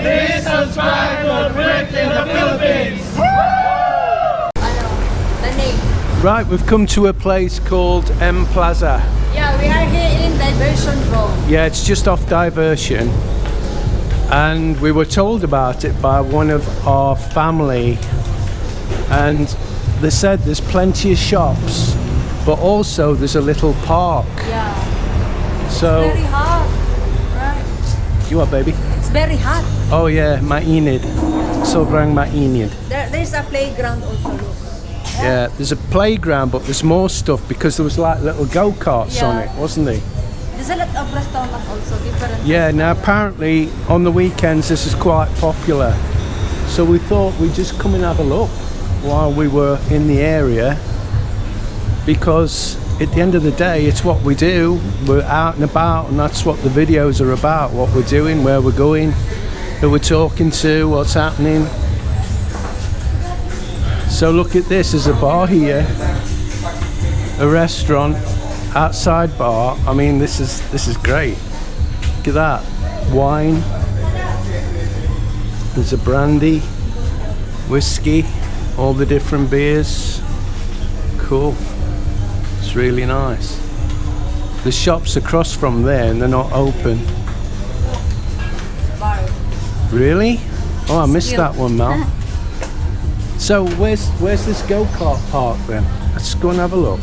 Please subscribe to Brick in the Philippines. The name. Right, we've come to a place called Plaza. Yeah, we are here in Diversion Road. Yeah, it's just off Diversion. And we were told about it by one of our family. And they said there's plenty of shops, but also there's a little park. Yeah. So, it's very hot. Right. You what, baby? It's very hot. Oh yeah, mainit. Sobrang mainit. There's a playground also, look. Yeah, there's a playground, but there's more stuff because there was like little go-karts on it, wasn't there? There's a lot of restaurants also, different. Yeah, now apparently on the weekends this is quite popular. So we thought we'd just come and have a look while we were in the area, because at the end of the day it's what we do. We're out and about, and that's what the videos are about, what we're doing, where we're going, who we're talking to, what's happening. So look at this, there's a bar here, a restaurant, outside bar. I mean, this is great. Look at that, wine. There's a brandy, whiskey, all the different beers. Cool. It's really nice. The shop's across from there and they're not open. Really? Oh, I missed that one, Mel. So where's this go-kart park then? Let's go and have a look.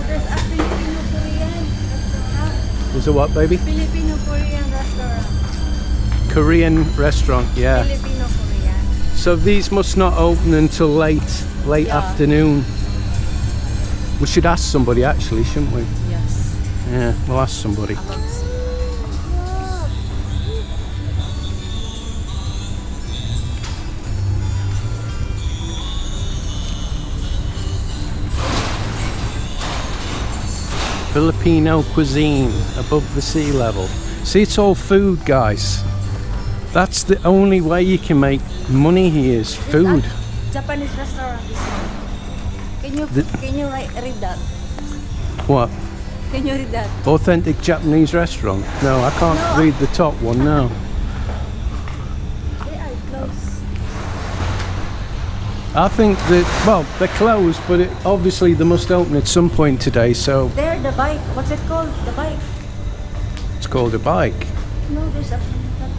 There's a Filipino-Korean restaurant. There's a what, baby? Filipino-Korean restaurant. Korean restaurant, yeah. Filipino-Korean. So these must not open until late afternoon. We should ask somebody actually, shouldn't we? Yes. Yeah, we'll ask somebody. Filipino cuisine above the sea level. See, it's all food, guys. That's the only way you can make money here is food. Japanese restaurant is one. Can you read that? What? Can you read that? Authentic Japanese restaurant? No, I can't read the top one, no. They are closed. I think that, well, they're closed, but obviously they must open at some point today, so... There, the bike. What's it called? The bike. It's called a bike. No, there's not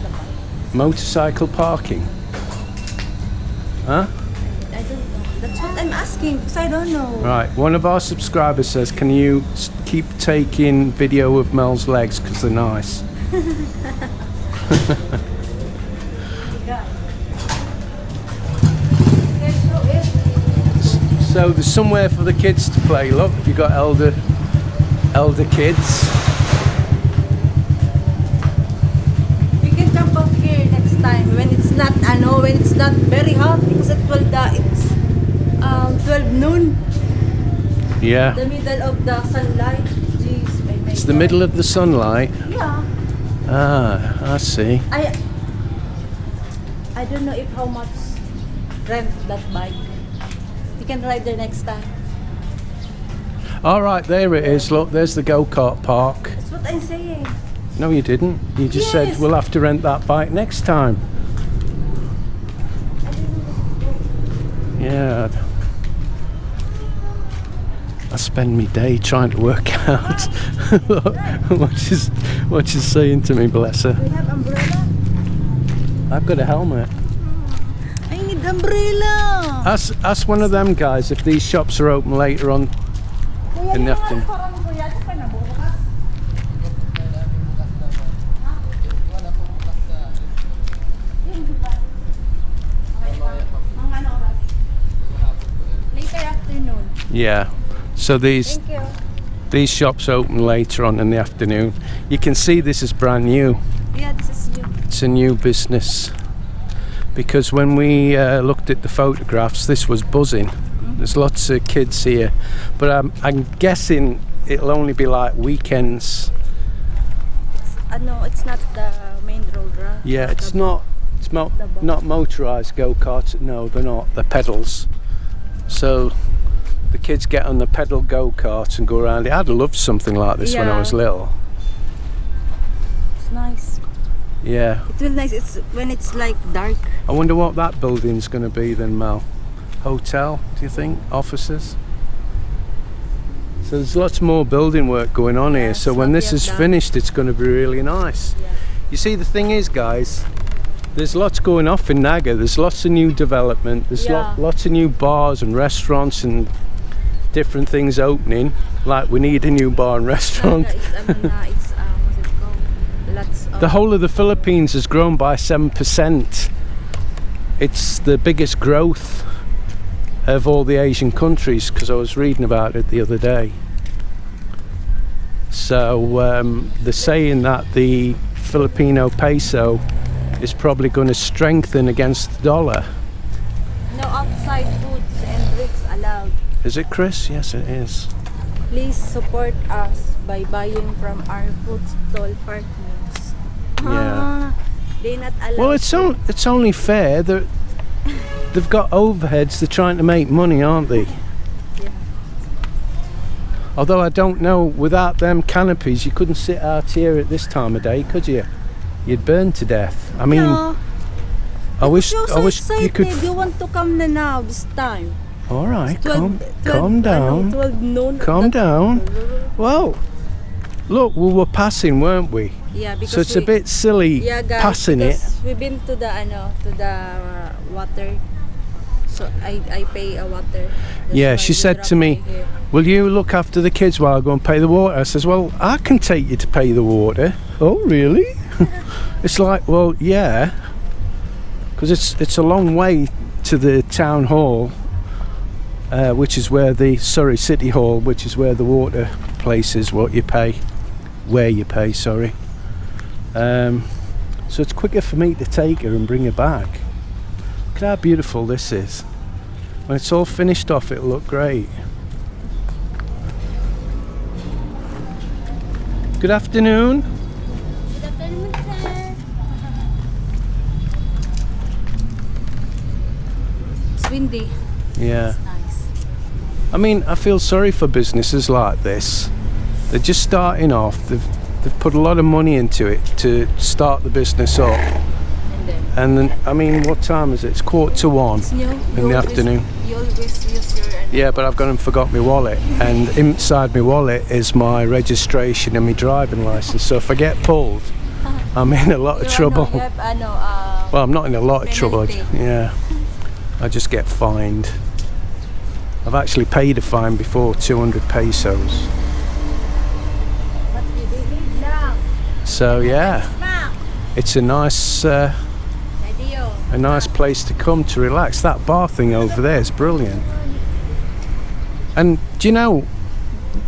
the bike. Motorcycle parking. Huh? I don't know. That's what I'm asking, because I don't know. Right, one of our subscribers says, can you keep taking video of Mel's legs, because they're nice. So there's somewhere for the kids to play. Look, if you've got elder kids. We can come back here next time when it's not very hot, because at 12 noon. Yeah. The middle of the sunlight. Jeez, It's the middle of the sunlight. Yeah. Ah, I see. I don't know if how much rent that bike. You can ride there next time. All right, there it is. Look, there's the go-kart park. That's what I'm saying. No, you didn't. You just said we'll have to rent that bike next time. Yeah. I spend my day trying to work out what she's saying to me, bless her. Do you have umbrella? I've got a helmet. I need umbrella. Ask one of them guys if these shops are open later on in the afternoon. Later afternoon. Yeah. So these shops open later on in the afternoon. You can see this is brand new. Yeah, this is new. It's a new business. Because when we looked at the photographs, this was buzzing. There's lots of kids here, but I'm guessing it'll only be like weekends. No, it's not the main road, right? Yeah, it's not motorized go-karts. No, they're not. They're pedals. So the kids get on the pedal go-karts and go around it. I'd have loved something like this when I Yeah. was little. It's nice. Yeah. It will nice. It's when it's like dark. I wonder what that building's going to be then, Mel. Hotel, do you think? Offices? So there's lots more building work going on here. Yeah, So it's when not this yet is done. finished, it's going to be really nice. Yeah. You see, the thing is, guys, there's lots going off in Naga. There's lots of new development. There's Yeah. lots of new bars and restaurants and different things opening. Like we need a new bar and restaurant. Naga, it's what's it called? Lots of The whole of the Philippines has grown by 7%. It's the biggest growth of all the Asian countries, because I was reading about it the other day. So they're saying that the Filipino peso is probably going to strengthen against the dollar. no outside foods and drinks allowed. Is it, Chris? Yes, it is. Please support us by buying from our food stall partners. Yeah. They not allowed. Well, it's only fair that they've got overheads. They're trying to make money, aren't they? Yeah. Although I don't know, without them canopies, you couldn't sit out here at this time of day, could you? You'd burn to death. I mean, No. I wish You're so you excited. could. You want to come na now this time. All right, 12 calm down. 12 noon. Calm down. Well, look, we were passing, weren't we? Yeah, because So it's a bit silly yeah, guys, passing it. because we've been to the water. So I pay a water. That's Yeah, why she you said drop to me, here. will you look after the kids while I go and pay the water? I says, well, I can take you to pay the water. Oh, really? It's like, well, yeah, because it's a long way to the town hall, which is where the City Hall, which is where the water place is, where you pay, sorry. So it's quicker for me to take her and bring her back. Look at how beautiful this is. When it's all finished off, it'll look great. Good afternoon. Good afternoon, sir. It's windy. Yeah. It's nice. I mean, I feel sorry for businesses like this. They're just starting off. They've put a lot of money into it to start the business up. And then And then, I mean, what time is it? It's 1:45 it's new. in the afternoon. You always use your Yeah, but I've gone and forgot my wallet. And inside my wallet is my registration and my driving license. So if I get pulled, I'm in a lot of trouble. Well, I'm not in a lot of trouble. penalty. Yeah. I just get fined. I've actually paid a fine before, 200 pesos. But you didn't lang. So yeah, it's a nice place to come to relax. That bar thing over there is brilliant. And do you know,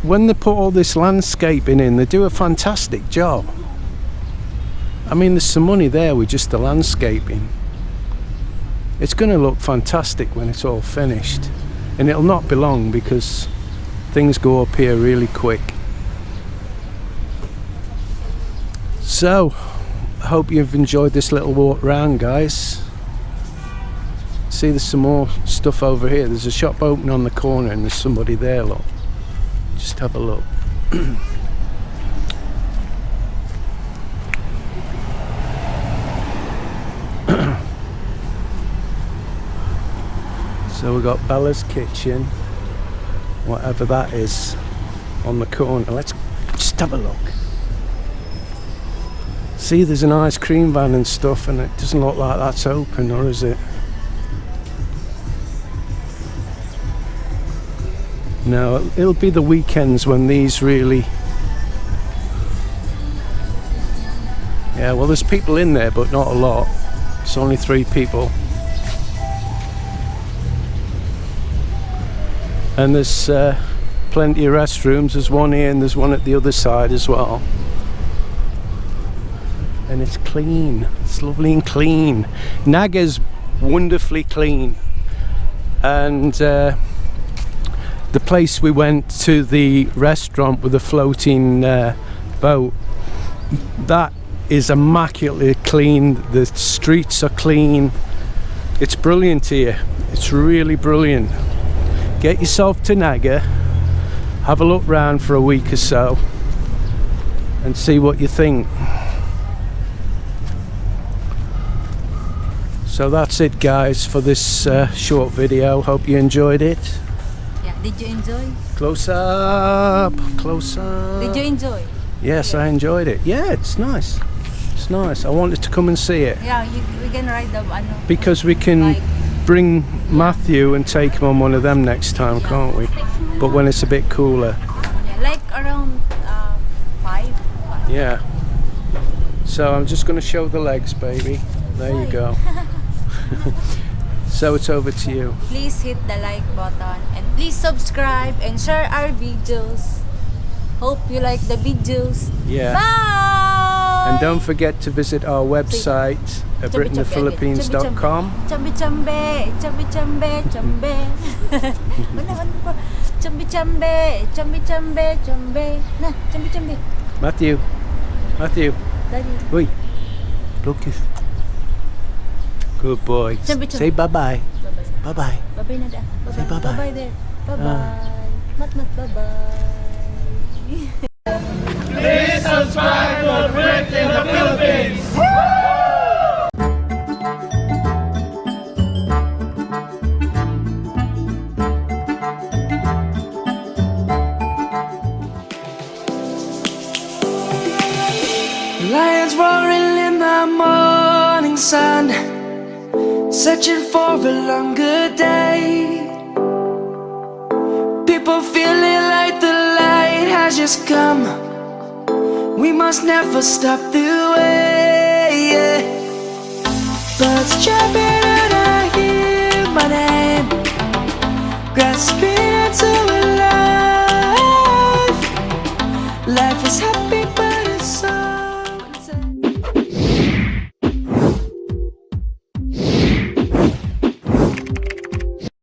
when they put all this landscaping in, they do a fantastic job. I mean, there's some money there with just the landscaping. It's going to look fantastic when it's all finished. And it'll not be long because things go up here really quick. So, I hope you've enjoyed this little walk round, guys. See, there's some more stuff over here. There's a shop open on the corner and there's somebody there, look. Just have a look. So we've got Bella's Kitchen, whatever that is, on the corner. Let's just have a look. See, there's an ice cream van and stuff, and it doesn't look like that's open, or is it? No, it'll be the weekends when these really... Yeah, well, there's people in there, but not a lot. It's only 3 people. And there's plenty of restrooms. There's one here and there's one at the other side as well. And it's clean. It's lovely and clean. Naga's wonderfully clean. And the place we went to, the restaurant with the floating boat, that is immaculately clean. The streets are clean. It's brilliant here. It's really brilliant. get yourself to Naga, have a look round for a week or so, and see what you think. So that's it, guys, for this short video. Hope you enjoyed it. Yeah, did you enjoy? Close up, close up. Did you enjoy? Yes, I enjoyed it. Yeah, it's nice. It's nice. I wanted to come and see it Yeah, we can ride the because we can bike. bring Matthew and take him on one of them next time, can't we? But when it's a bit cooler. Yeah, like around 5. Yeah. So I'm just going to show the legs, baby. There you go. So it's over to you. Please hit the like button and please subscribe and share our videos. Hope you like the videos. Yeah. Bye! And don't forget to visit our website at BrittonThePhilippines.com. Chambe chambe, chambe chambe, chambe. Chambe chambe, chambe chambe, chambe. Na, chambe chambe. Matthew. Daddy. Oi. Look. Good boy. Chambe, chambe. Say bye-bye. Bye-bye. Bye-bye. Bye-bye Nada. Say bye-bye. Bye-bye there. Bye-bye. Mat bye-bye. Please subscribe to Brit in the Philippines. Lions roaring in the morning sun, searching for a longer day. People feeling like the light has just come. We must never stop the way. Birds chirping and I hear my name, grasping into a life. Life is happy, but